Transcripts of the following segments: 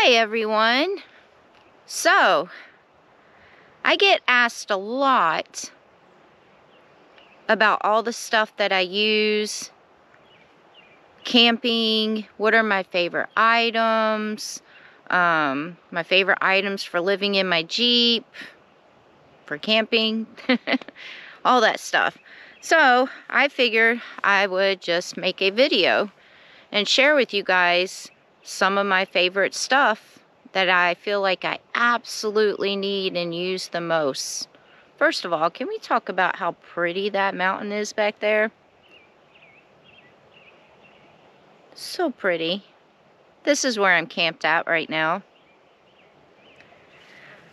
Hi everyone. So, I get asked a lot about all the stuff that I use, camping, what are my favorite items, my favorite items for living in my Jeep, for camping, all that stuff. So, I figured I would just make a video and share with you guys some of my favorite stuff that I feel like I absolutely need and use the most. First of all, can we talk about how pretty that mountain is back there? So pretty. This is where I'm camped at right now.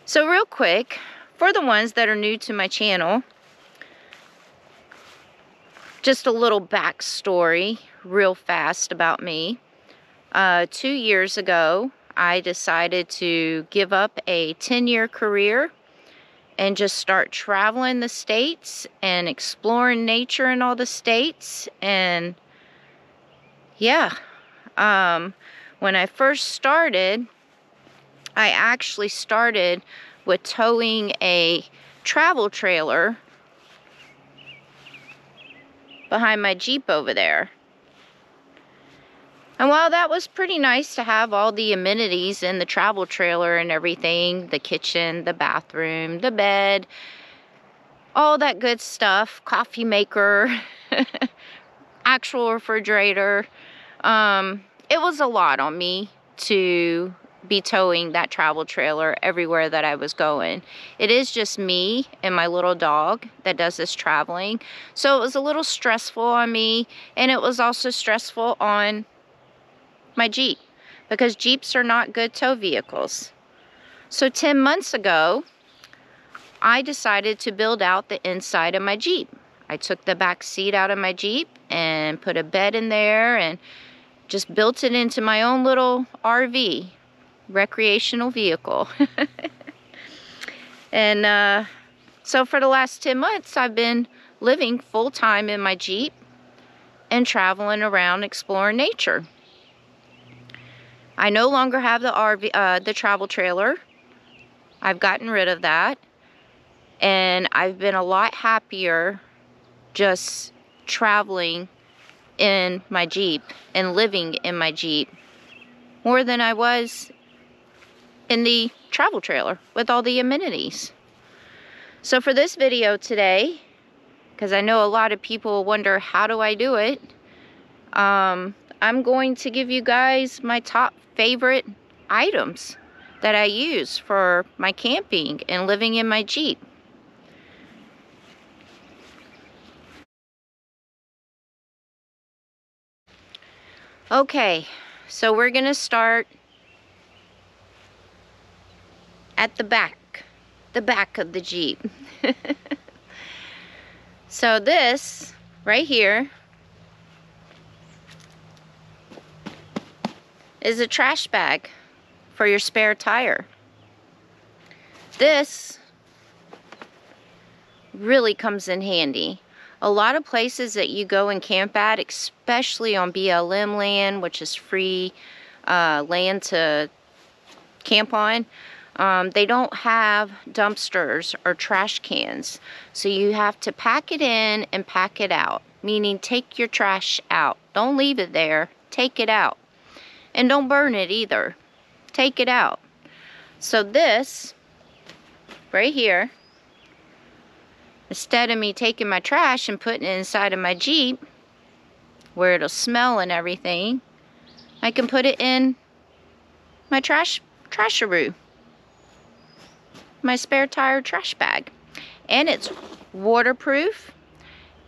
So real quick, for the ones that are new to my channel, just a little backstory real fast about me. 2 years ago, I decided to give up a 10-year career and just start traveling the states and exploring nature in all the states. And yeah, when I first started, I actually started with towing a travel trailer behind my Jeep over there. And while that was pretty nice to have all the amenities in the travel trailer and everything, the kitchen, the bathroom, the bed, all that good stuff, coffee maker, actual refrigerator, it was a lot on me to be towing that travel trailer everywhere that I was going. It is just me and my little dog that does this traveling. So it was a little stressful on me, and it was also stressful on my Jeep, because Jeeps are not good tow vehicles. So 10 months ago, I decided to build out the inside of my Jeep. I took the back seat out of my Jeep and put a bed in there and just built it into my own little RV, recreational vehicle. And so for the last 10 months, I've been living full-time in my Jeep and traveling around exploring nature. I no longer have the travel trailer. I've gotten rid of that. And I've been a lot happier just traveling in my Jeep and living in my Jeep more than I was in the travel trailer with all the amenities. So for this video today, because I know a lot of people wonder how do I do it, I'm going to give you guys my top favorite items that I use for my camping and living in my Jeep. Okay, so we're gonna start at the back of the Jeep. So this right here is a trash bag for your spare tire. This really comes in handy. A lot of places that you go and camp at, especially on BLM land, which is free land to camp on, they don't have dumpsters or trash cans. So you have to pack it in and pack it out, meaning take your trash out. Don't leave it there, take it out. And don't burn it either. Take it out. So this, right here, instead of me taking my trash and putting it inside of my Jeep, where it'll smell and everything, I can put it in my trasharoo, my spare tire trash bag. And it's waterproof.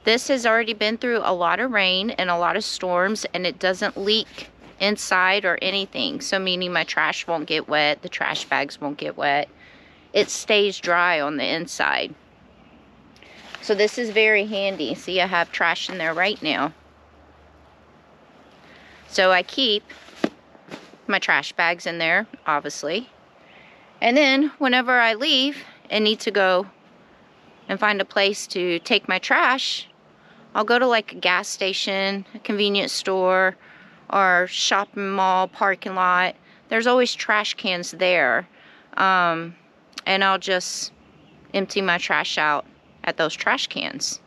This has already been through a lot of rain and a lot of storms, and it doesn't leak inside or anything. So meaning my trash won't get wet, the trash bags won't get wet. It stays dry on the inside. So this is very handy. See, I have trash in there right now. So I keep my trash bags in there, obviously. And then whenever I leave and need to go and find a place to take my trash, I'll go to like a gas station, a convenience store, or shopping mall parking lot, there's always trash cans there. And I'll just empty my trash out at those trash cans.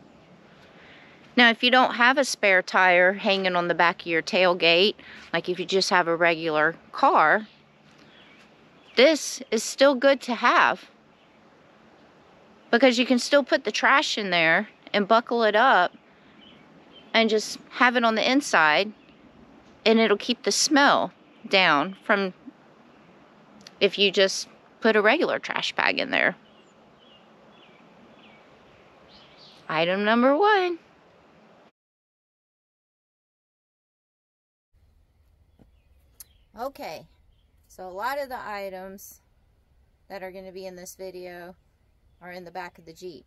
Now, if you don't have a spare tire hanging on the back of your tailgate, like if you just have a regular car, this is still good to have, because you can still put the trash in there and buckle it up and just have it on the inside, and it'll keep the smell down from if you just put a regular trash bag in there. Item number 1. Okay, so a lot of the items that are going to be in this video are in the back of the Jeep.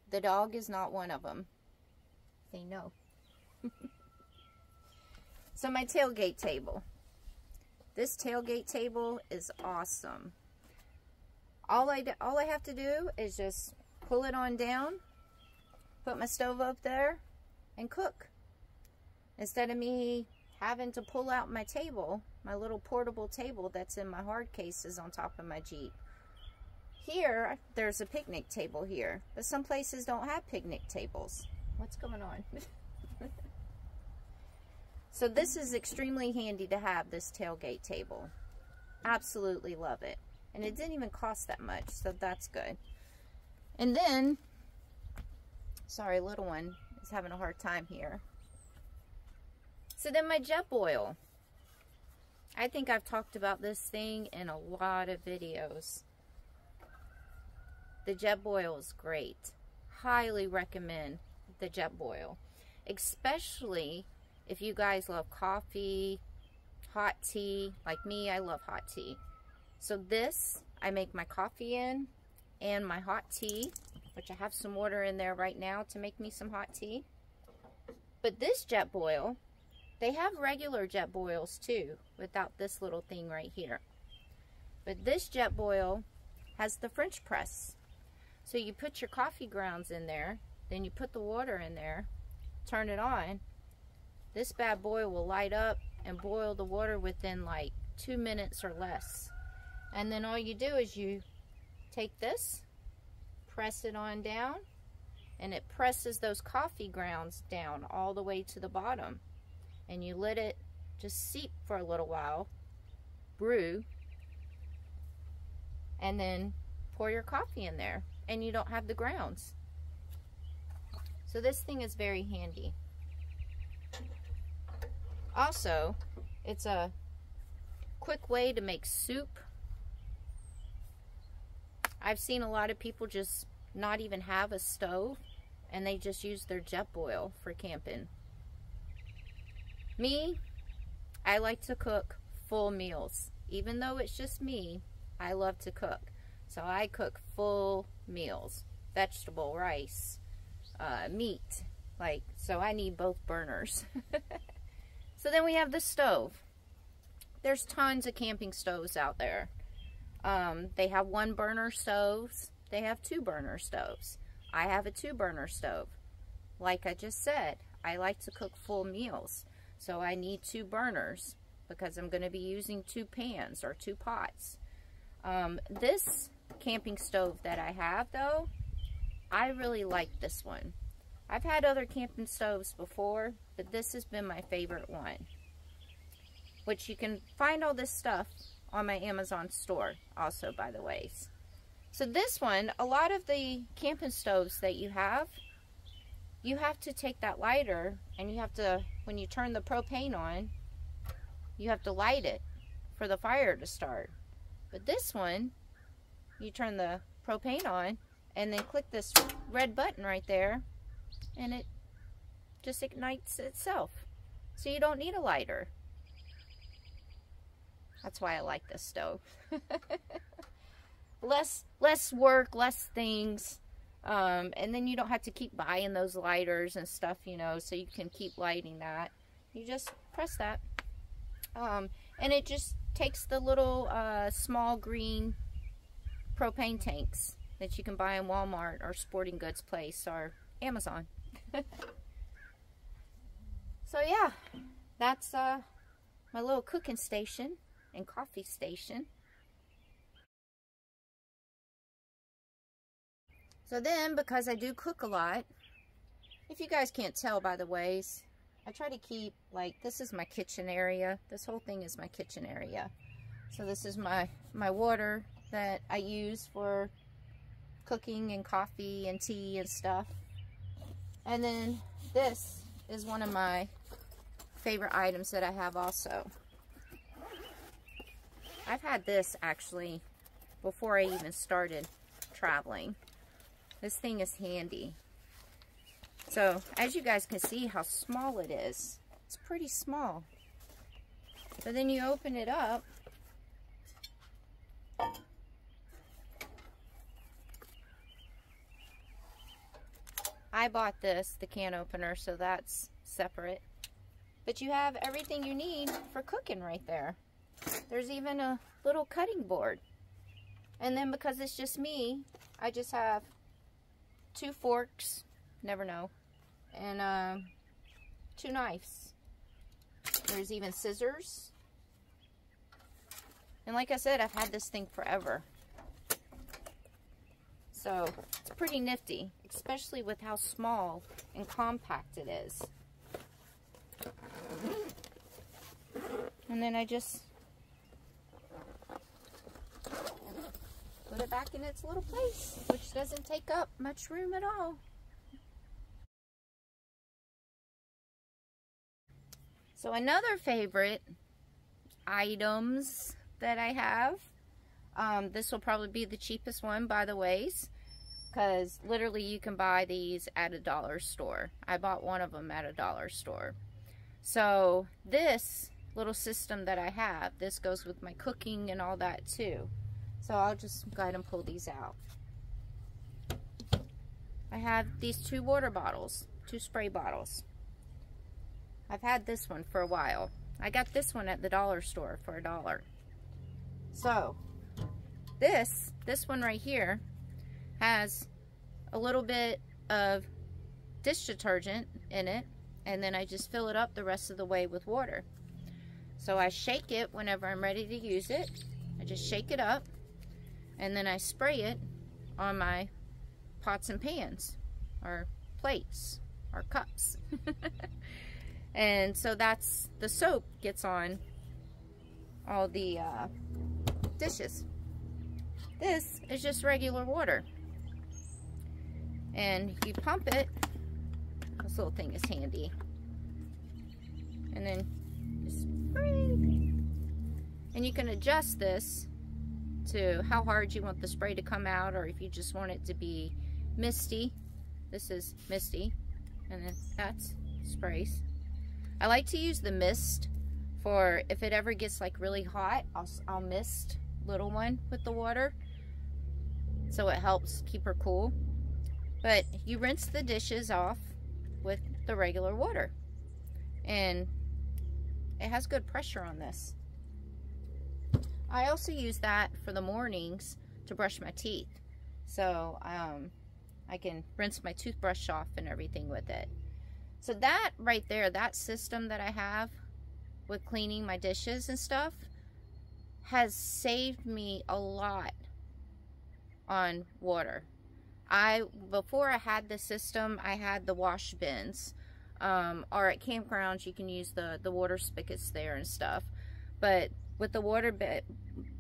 The dog is not one of them. Say no. So my tailgate table. This tailgate table is awesome. All I have to do is just pull it on down, put my stove up there, and cook. Instead of me having to pull out my table, my little portable table that's in my hard cases on top of my Jeep. Here, there's a picnic table here, but some places don't have picnic tables. What's going on? So this is extremely handy to have, this tailgate table. Absolutely love it. And it didn't even cost that much, so that's good. And then, sorry, little one is having a hard time here. So then my Jetboil. I think I've talked about this thing in a lot of videos. The Jetboil is great. Highly recommend the Jetboil. Especially if you guys love coffee, hot tea. Like me, I love hot tea. So this, I make my coffee in and my hot tea, which I have some water in there right now to make me some hot tea. But this Jetboil, they have regular Jetboils too, without this little thing right here. But this Jetboil has the French press. So you put your coffee grounds in there, then you put the water in there, turn it on. This bad boy will light up and boil the water within like 2 minutes or less. And then all you do is you take this, press it on down, and it presses those coffee grounds down all the way to the bottom. And you let it just seep for a little while, brew, and then pour your coffee in there, and you don't have the grounds. So this thing is very handy. Also, it's a quick way to make soup. I've seen a lot of people just not even have a stove, and they just use their Jetboil for camping. Me, I like to cook full meals. Even though it's just me, I love to cook. So I cook full meals. Vegetable, rice, meat. So I need both burners. So then we have the stove. There's tons of camping stoves out there. They have 1-burner stoves. They have 2-burner stoves. I have a 2-burner stove. Like I just said, I like to cook full meals. So I need 2 burners because I'm going to be using 2 pans or 2 pots. This camping stove that I have, though, I really like this one. I've had other camping stoves before, but this has been my favorite one. Which you can find all this stuff on my Amazon store also, by the way. So this one, a lot of the camping stoves that you have to take that lighter and you have to, when you turn the propane on, you have to light it for the fire to start. But this one, you turn the propane on and then click this red button right there and it just ignites itself. So you don't need a lighter. That's why I like this stove. Less work, less things. And then you don't have to keep buying those lighters and stuff, you know, so you can keep lighting that. You just press that. And it just takes the little small green propane tanks that you can buy in Walmart or Sporting Goods Place or Amazon. So yeah, that's my little cooking station. and coffee station. So then, because I do cook a lot, if you guys can't tell by the ways, I try to keep, like, this is my kitchen area. This whole thing is my kitchen area. So this is my water that I use for cooking and coffee and tea and stuff. And then this is one of my favorite items that I have also. I've had this actually before I even started traveling. This thing is handy. So as you guys can see how small it is. It's pretty small. But then you open it up. I bought this, the can opener, so that's separate. But you have everything you need for cooking right there. There's even a little cutting board. And then because it's just me, I just have 2 forks, never know, and 2 knives. There's even scissors. And like I said, I've had this thing forever. So it's pretty nifty, especially with how small and compact it is. And then I just put it back in its little place, which doesn't take up much room at all. So another favorite items that I have, this will probably be the cheapest one by the ways, because literally you can buy these at a dollar store. I bought one of them at a dollar store. So this little system that I have, this goes with my cooking and all that too. So I'll just go ahead and pull these out. I have these 2 water bottles, 2 spray bottles. I've had this one for a while. I got this one at the dollar store for $1. So this one right here has a little bit of dish detergent in it, and then I just fill it up the rest of the way with water. So I shake it whenever I'm ready to use it. I just shake it up, and then I spray it on my pots and pans, or plates, or cups. And so that's, the soap gets on all the dishes. This is just regular water. And you pump it. This little thing is handy. And then just spray. And you can adjust this to how hard you want the spray to come out, or if you just want it to be misty. This is misty. And then that's sprays. I like to use the mist for if it ever gets like really hot, I'll mist little one with the water, so it helps keep her cool. But you rinse the dishes off with the regular water, and it has good pressure on this. I also use that for the mornings to brush my teeth, so I can rinse my toothbrush off and everything with it. So that right there, that system that I have with cleaning my dishes and stuff, has saved me a lot on water. Before I had the system, I had the wash bins, or at campgrounds you can use the water spigots there and stuff. But with the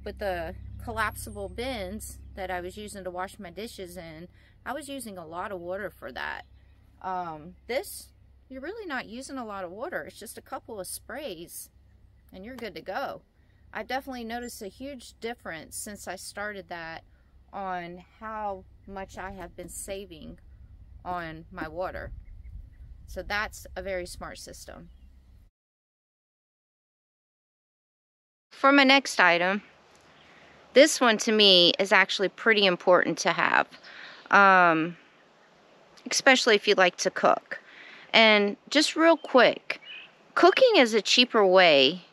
with the collapsible bins that I was using to wash my dishes in, I was using a lot of water for that. This, you're really not using a lot of water. It's just a couple of sprays and you're good to go. I've definitely noticed a huge difference since I started that on how much I have been saving on my water. So that's a very smart system. For my next item, this one to me is actually pretty important to have, especially if you like to cook. And just real quick, cooking is a cheaper way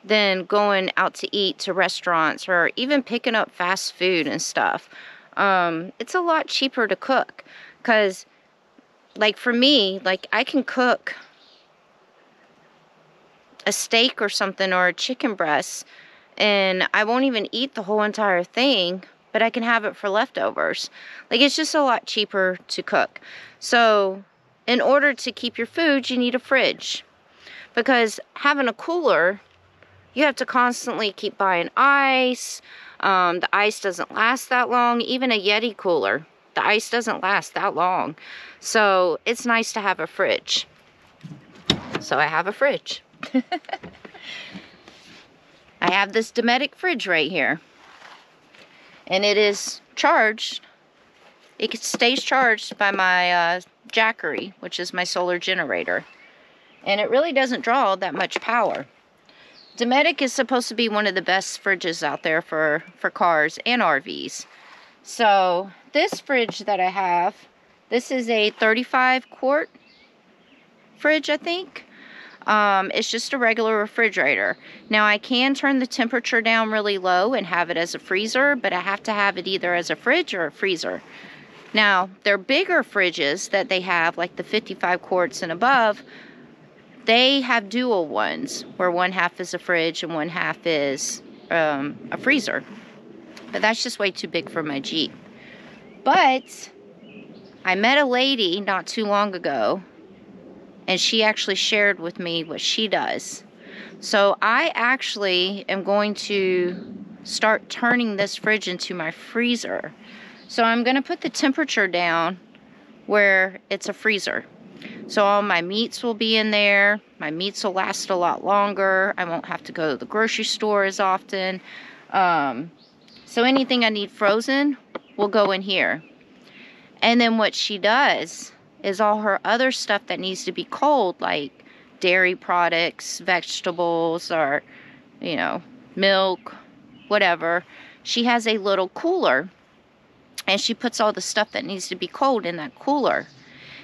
than going out to eat to restaurants or even picking up fast food and stuff. It's a lot cheaper to cook, because like for me, like I can cook a steak or something, or a chicken breast, and I won't even eat the whole entire thing, but I can have it for leftovers. Like, it's just a lot cheaper to cook. So in order to keep your food, you need a fridge, because having a cooler, you have to constantly keep buying ice. The ice doesn't last that long. Even a Yeti cooler, the ice doesn't last that long. So it's nice to have a fridge. So I have a fridge. I have this Dometic fridge right here. And it is charged. It stays charged by my Jackery, which is my solar generator. And it really doesn't draw that much power. Dometic is supposed to be one of the best fridges out there for cars and RVs. So this fridge that I have, this is a 35 quart fridge, I think. It's just a regular refrigerator. Now, I can turn the temperature down really low and have it as a freezer, but I have to have it either as a fridge or a freezer. Now, their bigger fridges that they have, like the 55 quarts and above, they have dual ones, where one half is a fridge and one half is a freezer. But that's just way too big for my Jeep. But I met a lady not too long ago, and she actually shared with me what she does. So I actually am going to start turning this fridge into my freezer. So I'm going to put the temperature down where it's a freezer. So all my meats will be in there. My meats will last a lot longer. I won't have to go to the grocery store as often. So anything I need frozen will go in here. And then what she does is all her other stuff that needs to be cold, like dairy products, vegetables, or, you know, milk, whatever. She has a little cooler, and she puts all the stuff that needs to be cold in that cooler.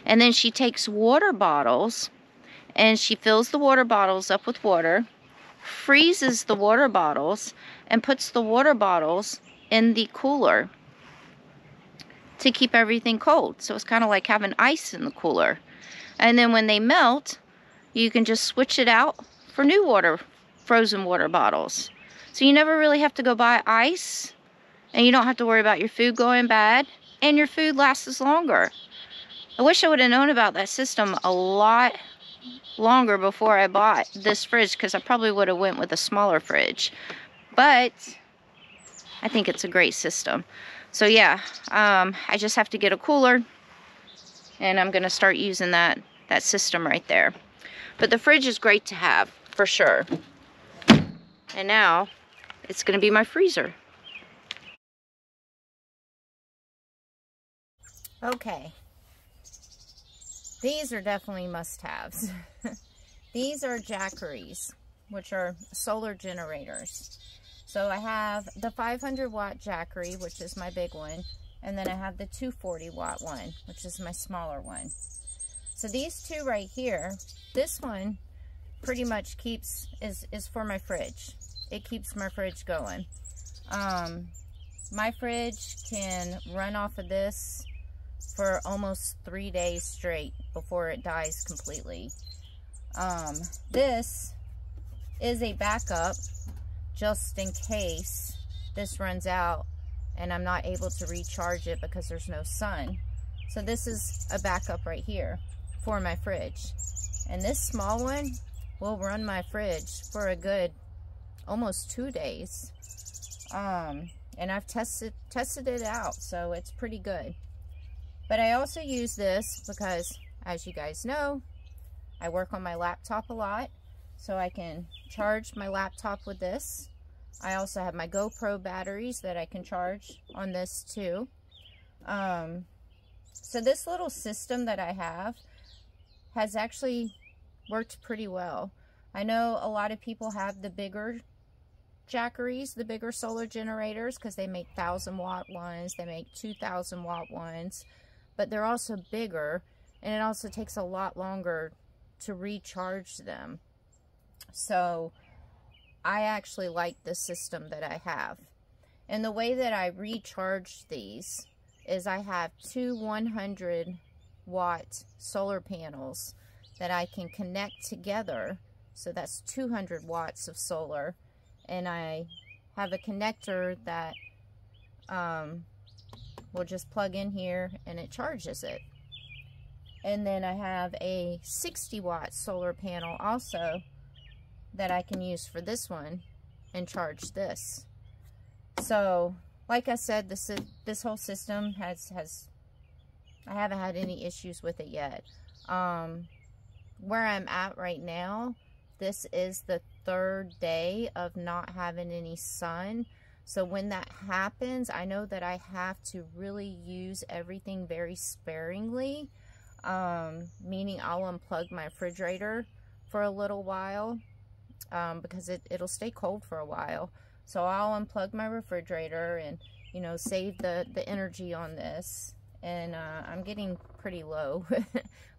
And then she takes water bottles, and she fills the water bottles up with water, freezes the water bottles, and puts the water bottles in the cooler to keep everything cold. So it's kind of like having ice in the cooler. And then when they melt, you can just switch it out for new water, frozen water bottles. So you never really have to go buy ice, and you don't have to worry about your food going bad, and your food lasts longer. I wish I would have known about that system a lot longer before I bought this fridge, because I probably would have went with a smaller fridge. But I think it's a great system. So yeah, I just have to get a cooler, and I'm gonna start using that system right there. But the fridge is great to have, for sure. And now it's gonna be my freezer. Okay, these are definitely must-haves. These are Jackeries, which are solar generators. So I have the 500 watt Jackery, which is my big one, and then I have the 240 watt one, which is my smaller one. So these two right here, this one pretty much is for my fridge. It keeps my fridge going. My fridge can run off of this for almost 3 days straight before it dies completely. This is a backup just in case this runs out and I'm not able to recharge it because there's no sun. So this is a backup right here for my fridge. And this small one will run my fridge for a good almost 2 days. And I've tested it out, so it's pretty good. But I also use this because, as you guys know, I work on my laptop a lot, so I can charge my laptop with this. I also have my GoPro batteries that I can charge on this too. So this little system that I have has actually worked pretty well. I know a lot of people have the bigger Jackeries, the bigger solar generators, because they make 1,000 watt ones, they make 2,000 watt ones, but they're also bigger, and it also takes a lot longer to recharge them. So I actually like the system that I have. And the way that I recharge these is I have two 100 watt solar panels that I can connect together So that's 200 watts of solar. And I have a connector that will just plug in here and it charges it. And then I have a 60 watt solar panel also that I can use for this one and charge this. So like I said, this whole system has I haven't had any issues with it yet. Where I'm at right now, this is the 3rd day of not having any sun. So when that happens, I know that I have to really use everything very sparingly. Meaning I'll unplug my refrigerator for a little while because it'll stay cold for a while. So I'll unplug my refrigerator and, you know, save the energy on this. And I'm getting pretty low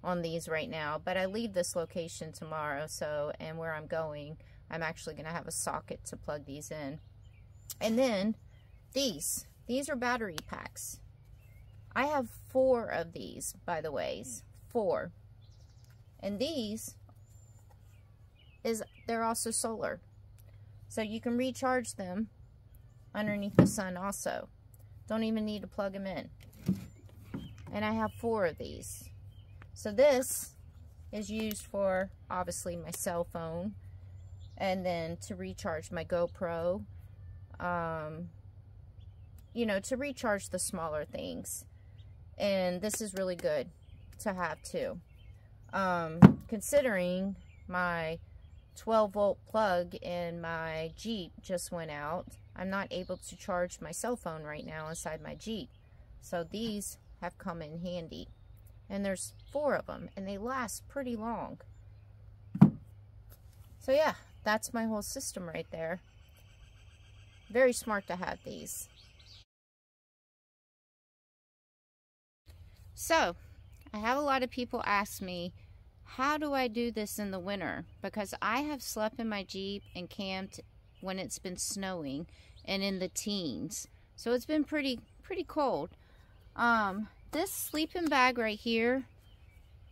on these right now. But I leave this location tomorrow, so, and where I'm going, I'm actually going to have a socket to plug these in. And then these are battery packs. I have 4 of these, by the way, 4. And they're also solar. So you can recharge them underneath the sun also. Don't even need to plug them in. And I have 4 of these. So this is used for, obviously, my cell phone. And then to recharge my GoPro. You know, to recharge the smaller things. And this is really good to have too. Considering my 12 volt plug in my Jeep just went out, I'm not able to charge my cell phone right now inside my Jeep. So these have come in handy. And there's 4 of them and they last pretty long. So yeah, that's my whole system right there. Very smart to have these. So, I have a lot of people ask me, how do I do this in the winter? Because I have slept in my Jeep and camped when it's been snowing and in the teens. So it's been pretty cold. This sleeping bag right here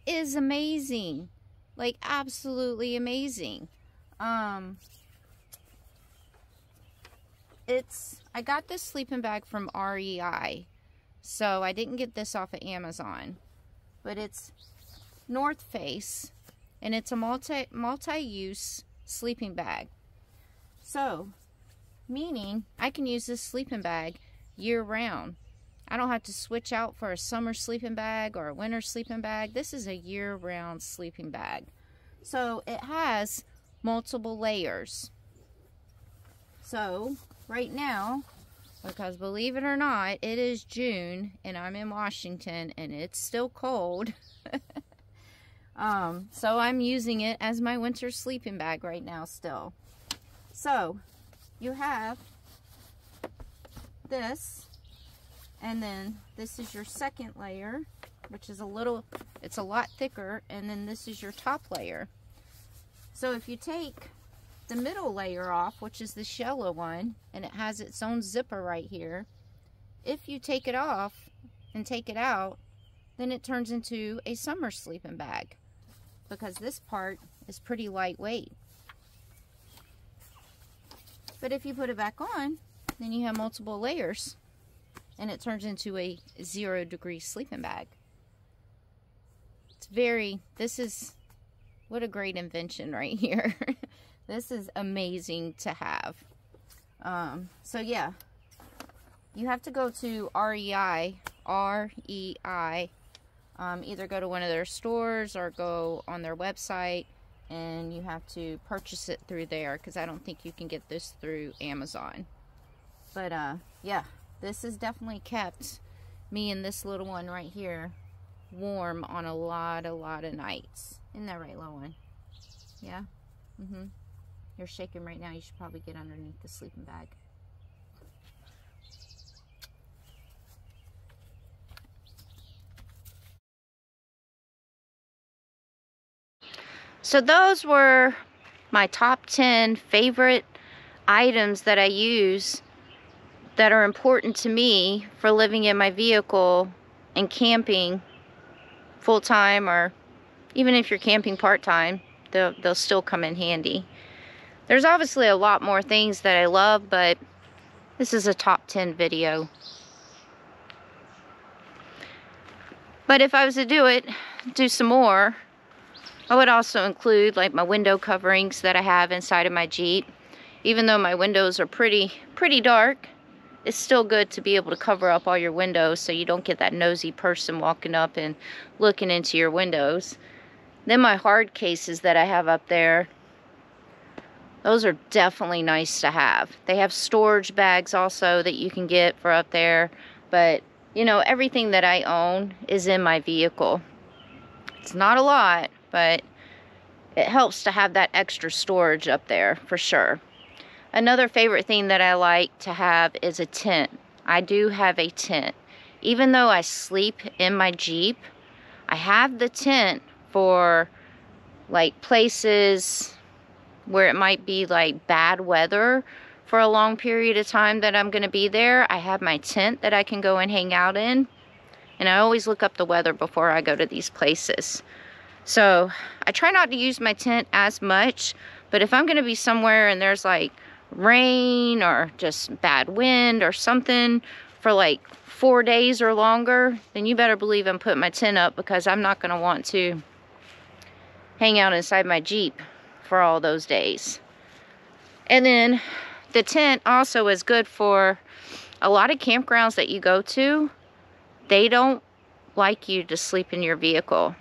is amazing. Like, absolutely amazing. I got this sleeping bag from REI. So I didn't get this off of Amazon, but it's North Face, and it's a multi-use sleeping bag. So, meaning I can use this sleeping bag year round. I don't have to switch out for a summer sleeping bag or a winter sleeping bag. This is a year-round sleeping bag. So it has multiple layers. So right now, because believe it or not, it is June and I'm in Washington and it's still cold. So I'm using it as my winter sleeping bag right now still. So you have this, and then this is your second layer, which is it's a lot thicker, and then this is your top layer. So if you take the middle layer off, which is this yellow one, and it has its own zipper right here, if you take it off and take it out, then it turns into a summer sleeping bag, because this part is pretty lightweight. But if you put it back on, then you have multiple layers and it turns into a 0-degree sleeping bag. What a great invention right here. This is amazing to have. So yeah, you have to go to REI, either go to one of their stores or go on their website, and you have to purchase it through there, because I don't think you can get this through Amazon. But yeah, this has definitely kept me and this little one right here warm on a lot of nights. Isn't that right, little one? Yeah? You're shaking right now. You should probably get underneath the sleeping bag. So those were my top 10 favorite items that I use that are important to me for living in my vehicle and camping full-time, or even if you're camping part-time. they'll still come in handy. There's obviously a lot more things that I love, but this is a top 10 video. But if I was to do some more, I would also include like my window coverings that I have inside of my Jeep. Even though my windows are pretty dark, it's still good to be able to cover up all your windows so you don't get that nosy person walking up and looking into your windows. Then my hard cases that I have up there, those are definitely nice to have. They have storage bags also that you can get for up there. But, you know, everything that I own is in my vehicle. It's not a lot, but it helps to have that extra storage up there for sure. Another favorite thing that I like to have is a tent. I do have a tent. Even though I sleep in my Jeep, I have the tent for like places where it might be like bad weather for a long period of time that I'm going to be there. I have my tent that I can go and hang out in. And I always look up the weather before I go to these places. So I try not to use my tent as much, but if I'm going to be somewhere and there's like rain or just bad wind or something for like 4 days or longer, then you better believe I'm putting my tent up, because I'm not going to want to hang out inside my Jeep for all those days. And then the tent also is good for a lot of campgrounds that you go to. They don't like you to sleep in your vehicle.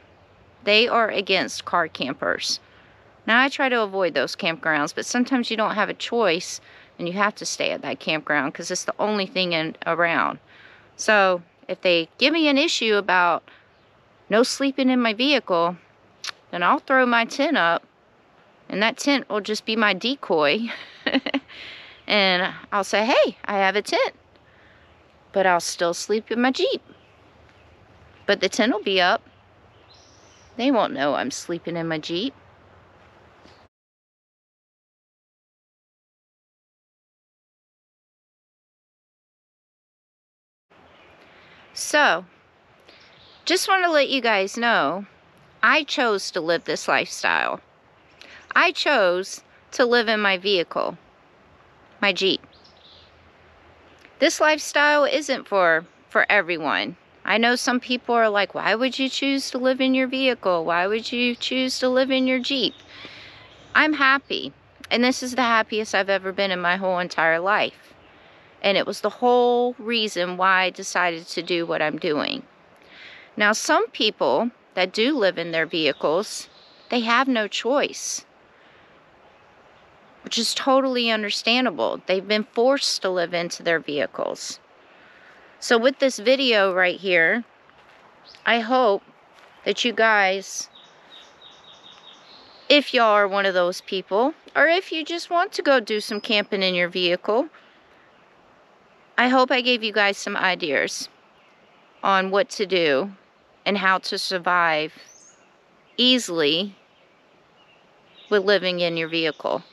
They are against car campers. Now, I try to avoid those campgrounds, but sometimes you don't have a choice and you have to stay at that campground because it's the only thing around. So if they give me an issue about no sleeping in my vehicle, then I'll throw my tent up, and that tent will just be my decoy. And I'll say, hey, I have a tent, but I'll still sleep in my Jeep. But the tent will be up. They won't know I'm sleeping in my Jeep. So, just want to let you guys know, I chose to live this lifestyle. I chose to live in my vehicle, my Jeep. This lifestyle isn't for everyone. I know some people are like, why would you choose to live in your vehicle? Why would you choose to live in your Jeep? I'm happy, and this is the happiest I've ever been in my whole entire life. And it was the whole reason why I decided to do what I'm doing. Now, some people that do live in their vehicles, they have no choice, which is totally understandable. They've been forced to live into their vehicles. So with this video right here, I hope that you guys, if y'all are one of those people, or if you just want to go do some camping in your vehicle, I hope I gave you guys some ideas on what to do and how to survive easily with living in your vehicle.